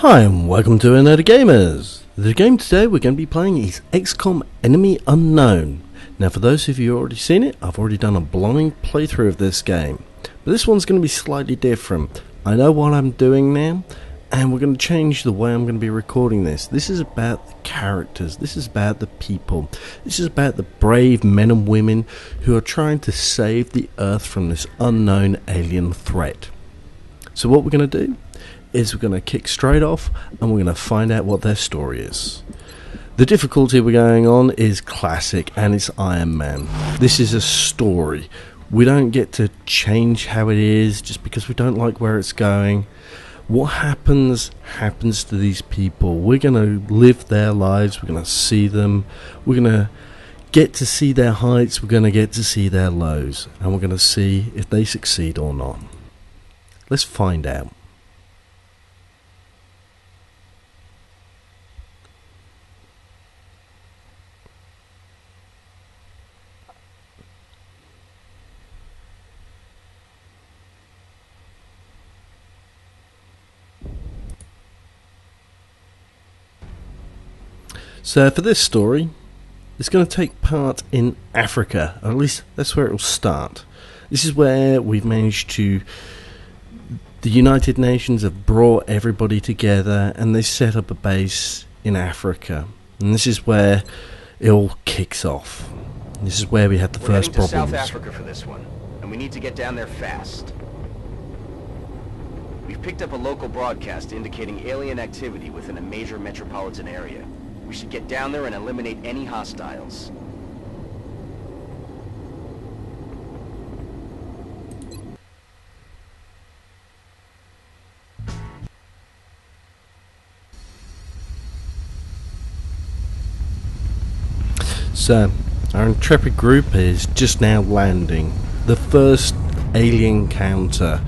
Hi and welcome to Another Gamers. The game today we're going to be playing is XCom Enemy Unknown. Now for those of you who have already seen it, I've already done a blind playthrough of this game. But this one's going to be slightly different. I know what I'm doing now, and we're going to change the way I'm going to be recording this. This is about the characters, this is about the people, this is about the brave men and women who are trying to save the Earth from this unknown alien threat. So what we're going to do is we're going to kick straight off and we're going to find out what their story is. The difficulty we're going on is classic and it's Ironman. This is a story. We don't get to change how it is just because we don't like where it's going. What happens to these people. We're going to live their lives, we're going to see them, we're going to get to see their heights, we're going to get to see their lows, and we're going to see if they succeed or not. Let's find out. So for this story, it's going to take part in Africa, or at least that's where it will start. This is where we've managed to, the United Nations have brought everybody together and they set up a base in Africa. And this is where it all kicks off. This is where we had the first problems. We're heading to South Africa for this one, and we need to get down there fast. We've picked up a local broadcast indicating alien activity within a major metropolitan area. We should get down there and eliminate any hostiles. So, our intrepid group is just now landing. The first alien encounter.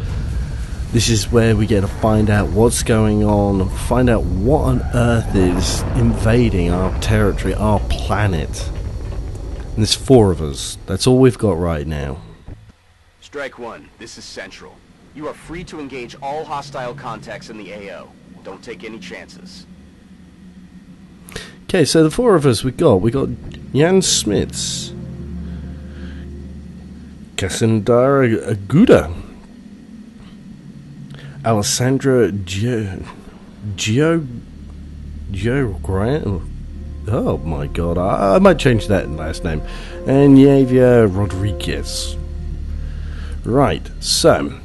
This is where we get to find out what's going on, find out what on earth is invading our territory, our planet. And there's 4 of us. That's all we've got right now. Strike 1, this is Central. You are free to engage all hostile contacts in the AO. Don't take any chances. Okay, so the 4 of us we got Jan Smits, Cassandra Aguda, Alessandra Gio Grant. Oh my god, I might change that last name. And Javier Rodriguez. Right, so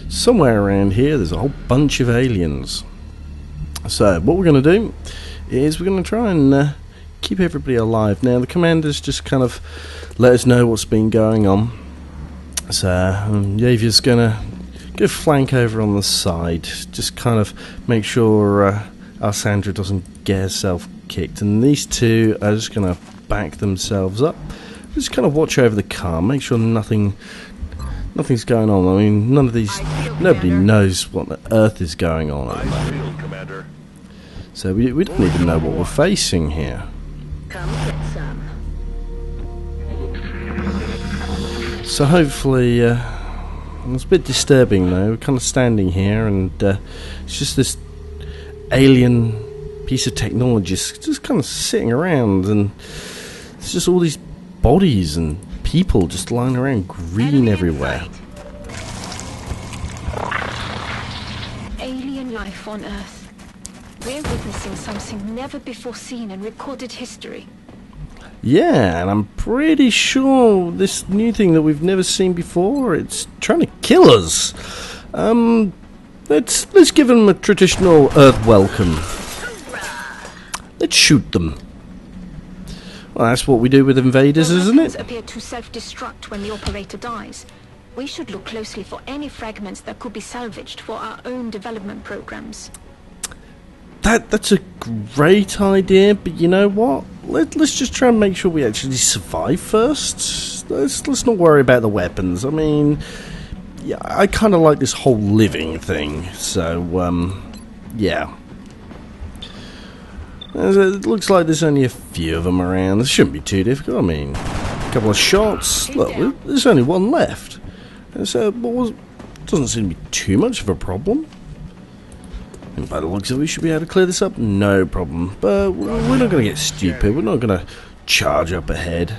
somewhere around here there's a whole bunch of aliens. So what we're going to do is we're going to try and keep everybody alive. Now the commanders just kind of let us know what's been going on. So Javier's going to go flank over on the side, just kind of make sure Alessandra doesn't get herself kicked, and these 2 are just going to back themselves up, just kind of watch over the car, make sure nothing's going on. I mean, nobody knows what on earth is going on at the moment. So we don't even know what we're facing here. Come get some. So hopefully it's a bit disturbing though. We're kind of standing here and it's just this alien piece of technology just kind of sitting around, and it's just all these bodies and people just lying around green everywhere. Alien life on Earth. We're witnessing something never before seen in recorded history. Yeah, and I'm pretty sure this new thing that we've never seen before, it's trying to kill us. Let's give them a traditional Earth welcome. Let's shoot them. Well, that's what we do with invaders, isn't it? Appear to self-destruct when the operator dies. We should look closely for any fragments that could be salvaged for our own development programs. That's a great idea, but you know what? Let's just try and make sure we actually survive first. Let's not worry about the weapons. I mean, yeah, I kind of like this whole living thing. So, yeah. It looks like there's only a few of them around. This shouldn't be too difficult. I mean, a couple of shots. Look, there's only 1 left. And so, doesn't seem to be too much of a problem. And by the looks of it, we should be able to clear this up, no problem. But we're not going to get stupid, we're not going to charge up ahead.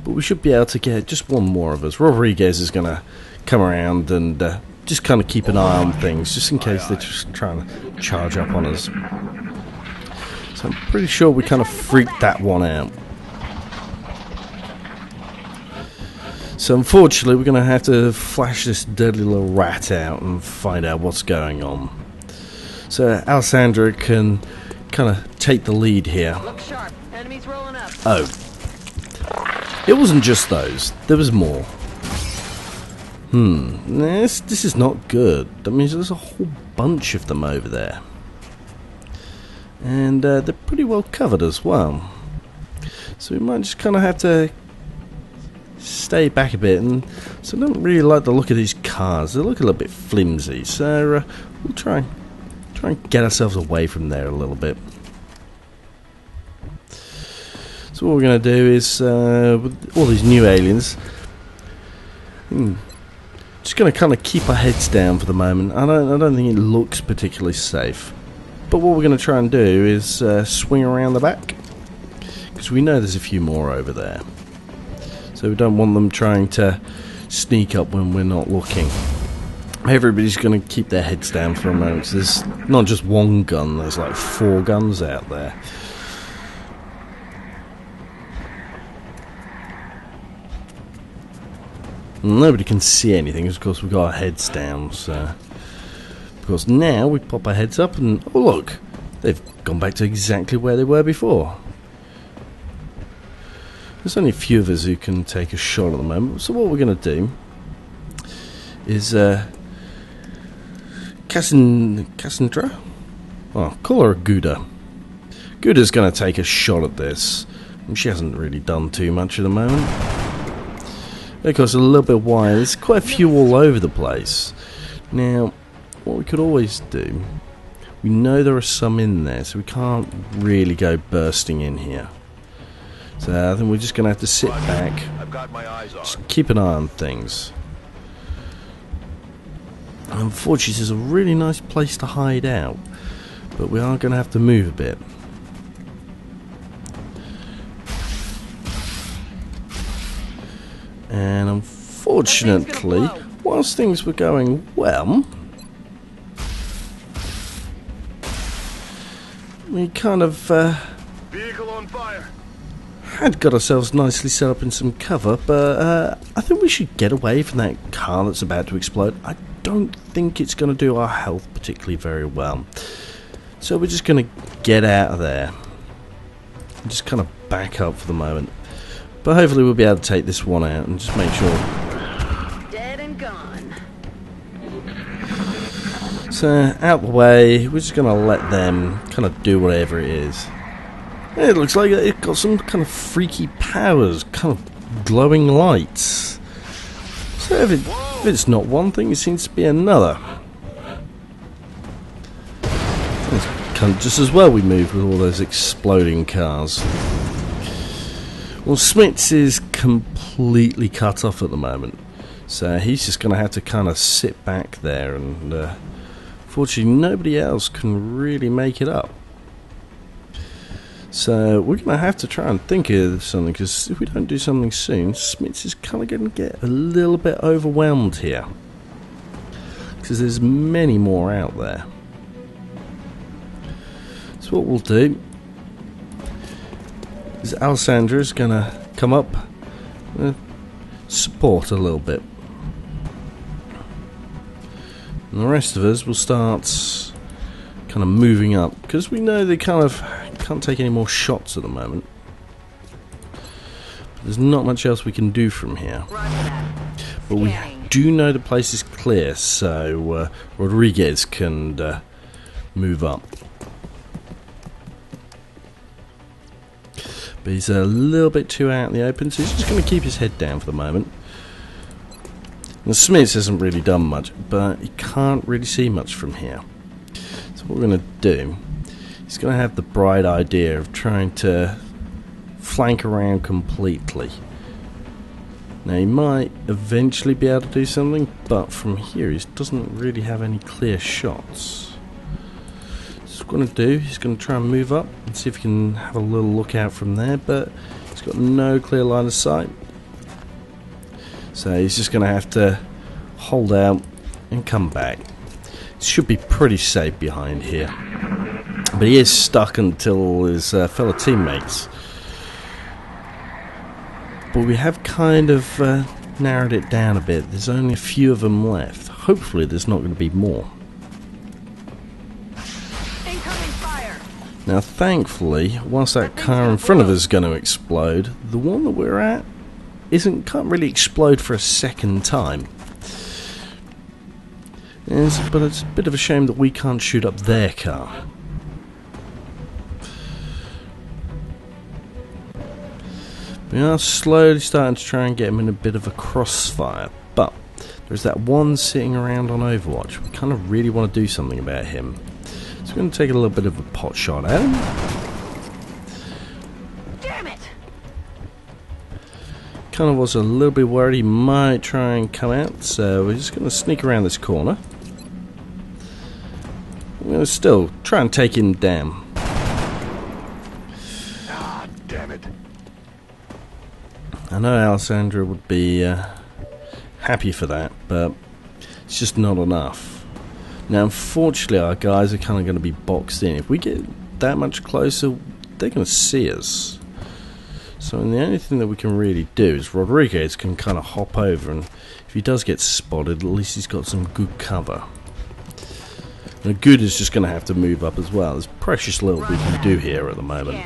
But we should be able to get just one more of us. Rodriguez is going to come around and just kind of keep an eye on things, just in case they're just trying to charge up on us. So I'm pretty sure we kind of freaked that one out. So unfortunately, we're going to have to flash this deadly little rat out and find out what's going on. So Alessandra can kind of take the lead here. Look sharp. Enemies rolling up. Oh. It wasn't just those. There was more. This is not good. That means there's a whole bunch of them over there. And they're pretty well covered as well. So we might just kind of have to stay back a bit. And so I don't really like the look of these cars. They look a little bit flimsy. So we'll try and get ourselves away from there a little bit. So what we're going to do is, with all these new aliens, just going to kind of keep our heads down for the moment. I don't think it looks particularly safe. But what we're going to try and do is swing around the back, because we know there's a few more over there. So we don't want them trying to sneak up when we're not looking. Everybody's going to keep their heads down for a moment. So there's not just one gun, there's like 4 guns out there. Nobody can see anything, of course we've got our heads down, so of course now we pop our heads up and oh look, they've gone back to exactly where they were before. There's only a few of us who can take a shot at the moment, so what we're going to do is Cassandra? Oh, call her Gouda. Gouda's going to take a shot at this. She hasn't really done too much at the moment. Of course, a little bit wide. There's quite a few all over the place. Now, what we could always do, we know there are some in there, so we can't really go bursting in here. So I think we're just going to have to sit back, I've got my eyes on. just keep an eye on things. And unfortunately, this is a really nice place to hide out, but we are going to have to move a bit. And unfortunately, whilst things were going well, we kind of Vehicle on fire. had got ourselves nicely set up in some cover, but I think we should get away from that car that's about to explode. I don't think it's going to do our health particularly very well. So we're just going to get out of there and just kind of back up for the moment. But hopefully we'll be able to take this one out and just make sure. Dead and gone. So, out the way, we're just going to let them kind of do whatever it is. It looks like it got some kind of freaky powers, kind of glowing lights. So if it's not one thing, it seems to be another. It's kind of just as well we moved with all those exploding cars. Well, Smits is completely cut off at the moment, so he's just going to have to kind of sit back there, and fortunately nobody else can really make it up. So we're going to have to try and think of something, because if we don't do something soon, Smits is kind of going to get a little bit overwhelmed here, because there's many more out there. So what we'll do is Alessandra is going to come up and support a little bit. And the rest of us will start kind of moving up, because we know they kind of can't take any more shots at the moment. But there's not much else we can do from here. But we do know the place is clear, so Rodriguez can move up. But he's a little bit too out in the open, so he's just going to keep his head down for the moment. And Smith hasn't really done much, but he can't really see much from here. So what we're going to do, he's going to have the bright idea of trying to flank around completely. Now he might eventually be able to do something, but from here he doesn't really have any clear shots. he's going to do. He's going to try and move up and see if he can have a little look out from there, but he's got no clear line of sight. So he's just going to have to hold out and come back. Should be pretty safe behind here. But he is stuck until his fellow teammates. But we have kind of narrowed it down a bit. There's only a few of them left. Hopefully there's not going to be more. Incoming fire. Now thankfully, whilst that car in front of us is going to explode, the one that we're at can't really explode for a second time. But it's a bit of a shame that we can't shoot up their car. We are slowly starting to try and get him in a bit of a crossfire, but there's that one sitting around on Overwatch. We kind of really want to do something about him. So we're going to take a little bit of a pot shot at him. Damn it! Kind of was a little bit worried he might try and come out, so we're just going to sneak around this corner. I'm going to still try and take him down. Ah, damn it. I know Alessandra would be happy for that, but it's just not enough. Now, unfortunately, our guys are kind of going to be boxed in. If we get that much closer, they're going to see us. So the only thing that we can really do is Rodriguez can kind of hop over, and if he does get spotted, at least he's got some good cover. And Good is just going to have to move up as well. There's precious little we can do here at the moment.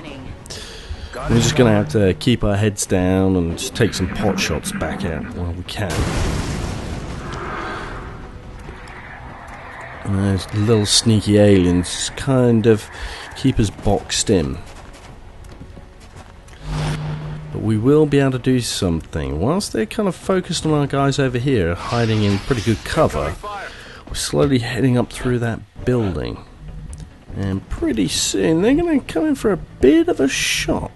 We're just going to have to keep our heads down and just take some pot shots back out while we can. And those little sneaky aliens just kind of keep us boxed in. But we will be able to do something. Whilst they're kind of focused on our guys over here, hiding in pretty good cover, we're slowly heading up through that building. And pretty soon they're going to come in for a bit of a shock.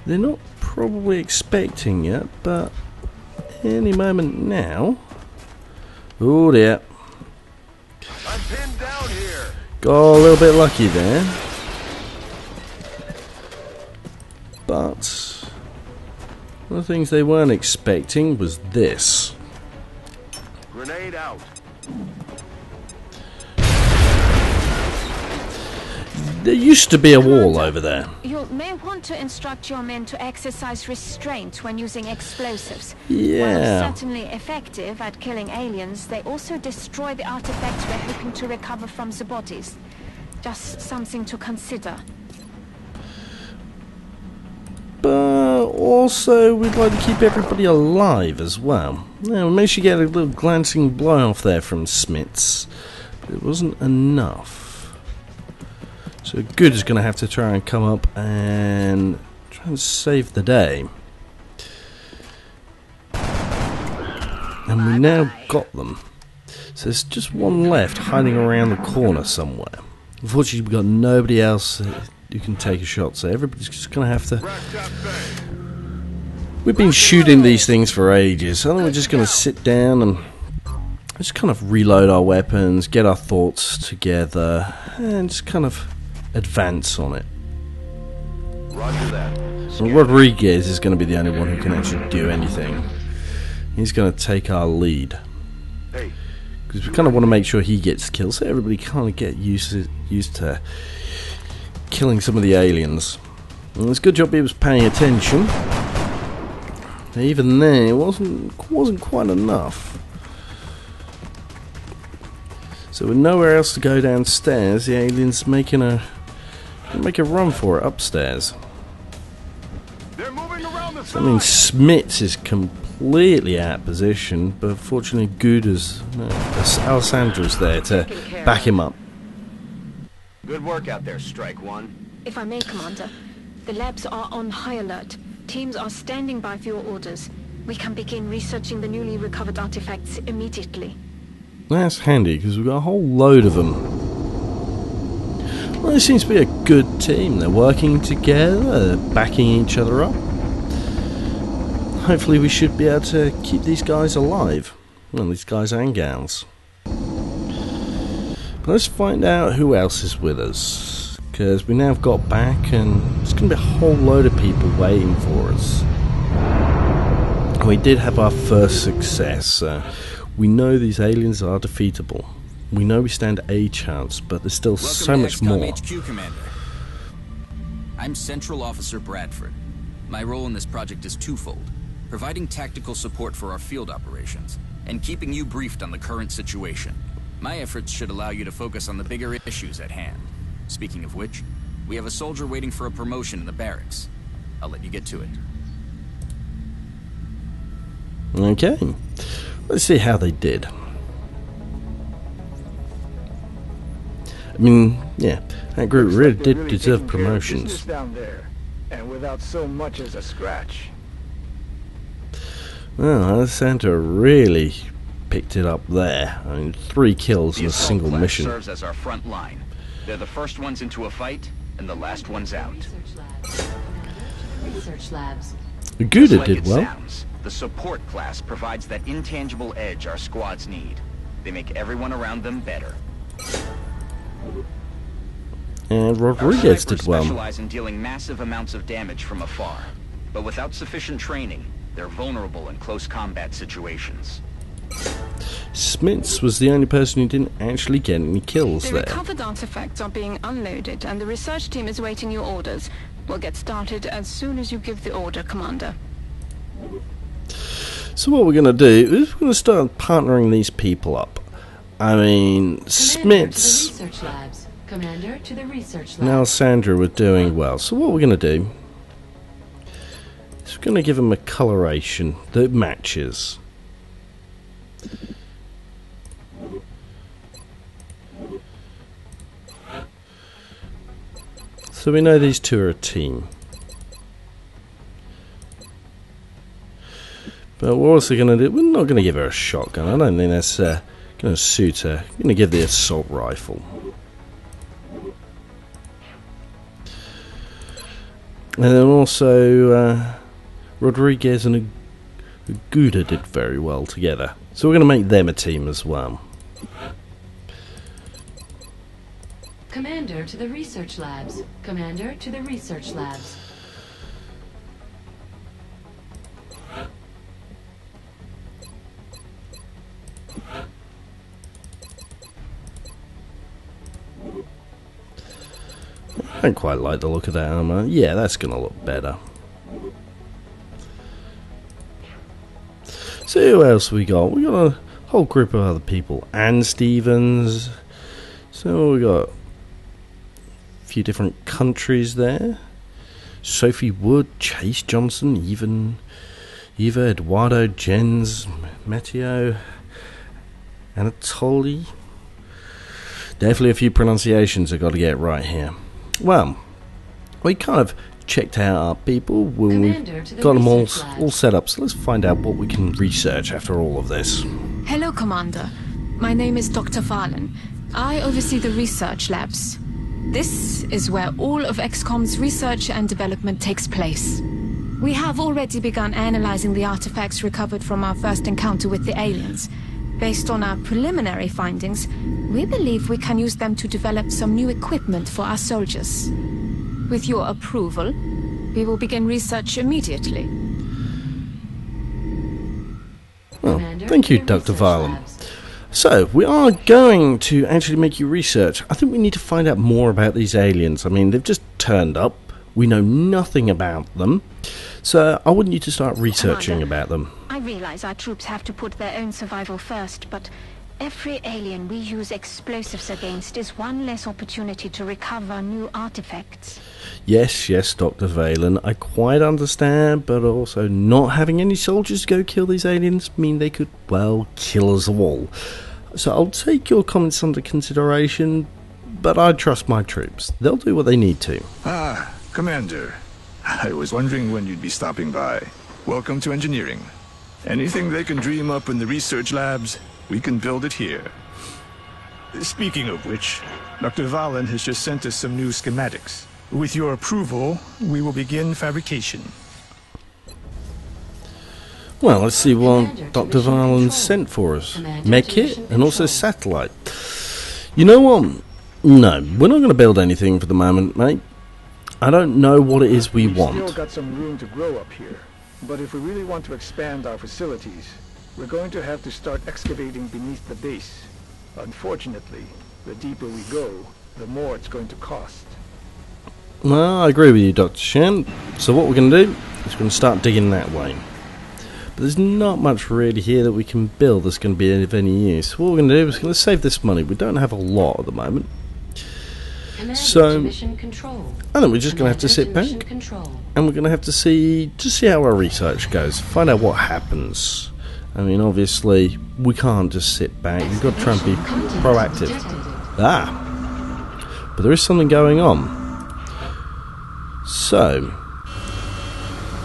They're not probably expecting it, but any moment now. Oh dear. I'm pinned down here. Got a little bit lucky there. But one of the things they weren't expecting was this. Grenade out. There used to be a wall over there. You may want to instruct your men to exercise restraint when using explosives. Yeah. While certainly effective at killing aliens, they also destroy the artifacts we're hoping to recover from the bodies. Just something to consider. But also, we'd like to keep everybody alive as well. Now, we managed to get a little glancing blow off there from Smits, but it wasn't enough. So Good is going to have to try and come up and try and save the day. And we now got them. So there's just one left hiding around the corner somewhere. Unfortunately, we've got nobody else who can take a shot, so everybody's just going to have to... We've been shooting these things for ages, so I think we're just going to sit down and just kind of reload our weapons, get our thoughts together, and just kind of advance on it. Roger that. And Rodriguez is going to be the only one who can actually do anything. He's going to take our lead. Hey. Because we kind of want to make sure he gets killed, so everybody kind of get used to killing some of the aliens. And it's a good job he was paying attention. Even then, it wasn't quite enough. So with nowhere else to go downstairs, the aliens make a run for it upstairs. They're moving around the So, I mean, Smits is completely out of position, but fortunately, Alessandra's there to back him up. Good work out there, Strike One. If I may, Commander, the labs are on high alert. Teams are standing by for your orders. We can begin researching the newly recovered artifacts immediately. That's handy, because we've got a whole load of them. Well, it seems to be a good team. They're working together, they're backing each other up. Hopefully we should be able to keep these guys alive. Well, these guys and gals. But let's find out who else is with us, because we now have got back and there's going to be a whole load of people waiting for us. We did have our first success. We know these aliens are defeatable. We know we stand a chance, but there's still so much XCom more. HQ, Commander. I'm Central Officer Bradford. My role in this project is twofold: providing tactical support for our field operations, and keeping you briefed on the current situation. My efforts should allow you to focus on the bigger issues at hand. Speaking of which, we have a soldier waiting for a promotion in the barracks. I'll let you get to it. Okay, let's see how they did. I mean, yeah, that group Looks really like they're did deserve taking care of promotions. business down there, and without so much as a scratch. Well, Santa really picked it up there. I mean, 3 kills in The a assault single class mission. serves as our front line. They're the first ones into a fight, and the last ones out. Research labs. Gouda Just like did it well. sounds, the support class provides that intangible edge our squads need. They make everyone around them better. And Our Rodriguez snipers did well. specialize in dealing massive amounts of damage from afar, but without sufficient training, they're vulnerable in close combat situations. Smits was the only person who didn't actually get any kills The there. recovered artifacts are being unloaded, and the research team is waiting your orders. We'll get started as soon as you give the order, Commander. So what we're going to do is we're going to start partnering these people up. I mean, Commander to the Smits research labs. Commander to the research and labs. Alessandra were doing well. So what we're going to do is we're going to give them a coloration that matches. So we know these two are a team. But we're also going to do... We're not going to give her a shotgun. I don't think that's going to suit her. We're going to give the assault rifle. And then also Rodriguez and Gouda did very well together. So we're going to make them a team as well. Commander to the research labs. Commander to the research labs. I don't quite like the look of that armor. Yeah, that's going to look better. So who else we got? We got a whole group of other people. Ann Stevens. So we got a few different countries there. Sophie Wood, Chase Johnson, Eva, Eduardo, Jens, Matteo, Anatoly. Definitely a few pronunciations I've got to get right here. Well, we kind of checked out our people when we got them all set up, so let's find out what we can research after all of this. Hello, Commander. My name is Dr. Valen. I oversee the research labs. This is where all of XCom's research and development takes place. We have already begun analyzing the artifacts recovered from our first encounter with the aliens. Based on our preliminary findings, we believe we can use them to develop some new equipment for our soldiers. With your approval, we will begin research immediately. Well, thank you, Dr. Valen. So, we are going to actually make you research. I think we need to find out more about these aliens. I mean, they've just turned up. We know nothing about them. So, I want you to start researching Commander, about them. I realize our troops have to put their own survival first, but every alien we use explosives against is one less opportunity to recover new artifacts. Yes, Dr. Valen, I quite understand, but also not having any soldiers go kill these aliens mean they could, well, kill us all. So I'll take your comments under consideration, but I trust my troops. They'll do what they need to. Ah, Commander. I was wondering when you'd be stopping by. Welcome to engineering. Anything they can dream up in the research labs, we can build it here. Speaking of which, Dr. Valen has just sent us some new schematics. With your approval, we will begin fabrication. Well, let's see what Dr. Valen sent for us. Medkit and also satellite. You know what? No, we're not going to build anything for the moment, mate. I don't know what it is we We've want. still got some room to grow up here. But if we really want to expand our facilities, we're going to have to start excavating beneath the base. Unfortunately, the deeper we go, the more it's going to cost. Well, I agree with you, Dr. Shen. So what we're going to do is we're going to start digging that way. But there's not much really here that we can build that's going to be of any use. What we're going to do is we're going to save this money. We don't have a lot at the moment. So, Mission control. I think we're just going to have to sit back and we're going to have to see how our research goes, find out what happens. I mean, obviously, we can't just sit back. We've got to try and be proactive. But there is something going on. So,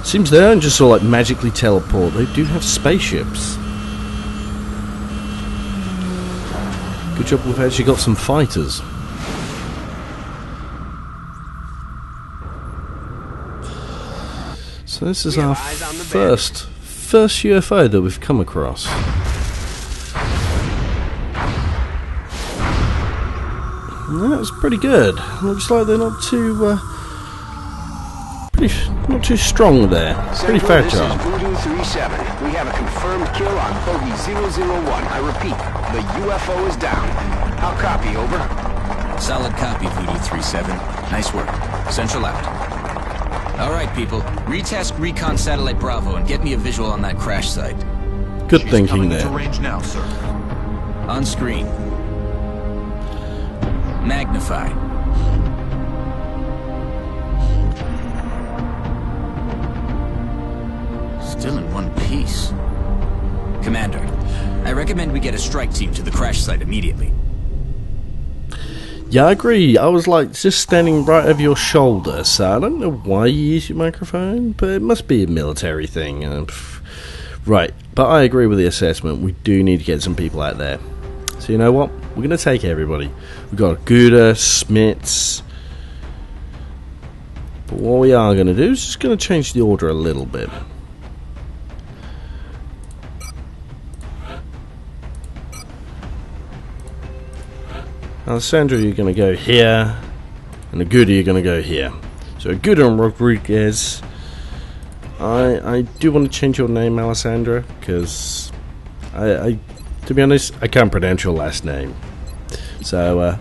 seems they don't just sort of like magically teleport. They do have spaceships. Good job we've actually got some fighters. So this is our first UFO that we've come across. That's pretty good. Looks like they're not too not too strong there. Pretty fragile. This is Voodoo 37. We have a confirmed kill on bogey 001. I repeat, the UFO is down. I'll copy, over. Solid copy, Voodoo 37. Nice work. Central out. All right, people. Retask Recon Satellite Bravo and get me a visual on that crash site. Good thinking there. Into range now, sir. On screen. Magnify. Still in one piece. Commander, I recommend we get a strike team to the crash site immediately. Yeah, I agree. I was like just standing right over your shoulder, so I don't know why you use your microphone, but it must be a military thing. Right, but I agree with the assessment. We do need to get some people out there. So you know what? We're going to take everybody. We've got Gouda, Smits. But what we are going to do is just going to change the order a little bit. Alessandro, you're going to go here, and Aguda, you're going to go here. So Aguda and Rodriguez. I do want to change your name, Alessandra, because to be honest, I can't pronounce your last name. So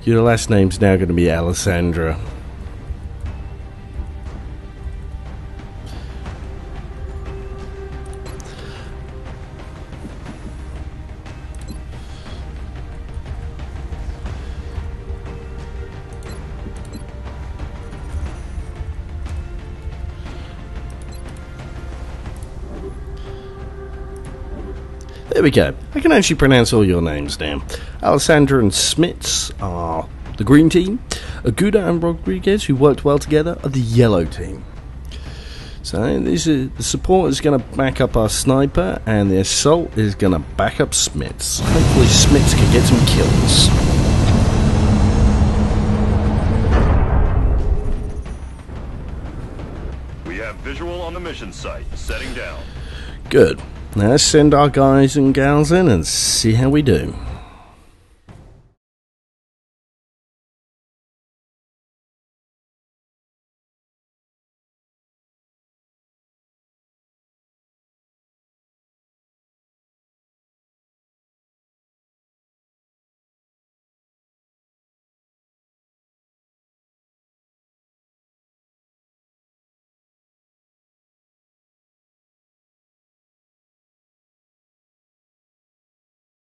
your last name's now going to be Alessandra. There we go. I can actually pronounce all your names now. Alessandra and Smits are the green team. Aguda and Rodriguez, who worked well together, are the yellow team. So the support is going to back up our sniper, and the assault is going to back up Smits. Hopefully Smits can get some kills. We have visual on the mission site. Setting down. Good. Now let's send our guys and gals in and see how we do.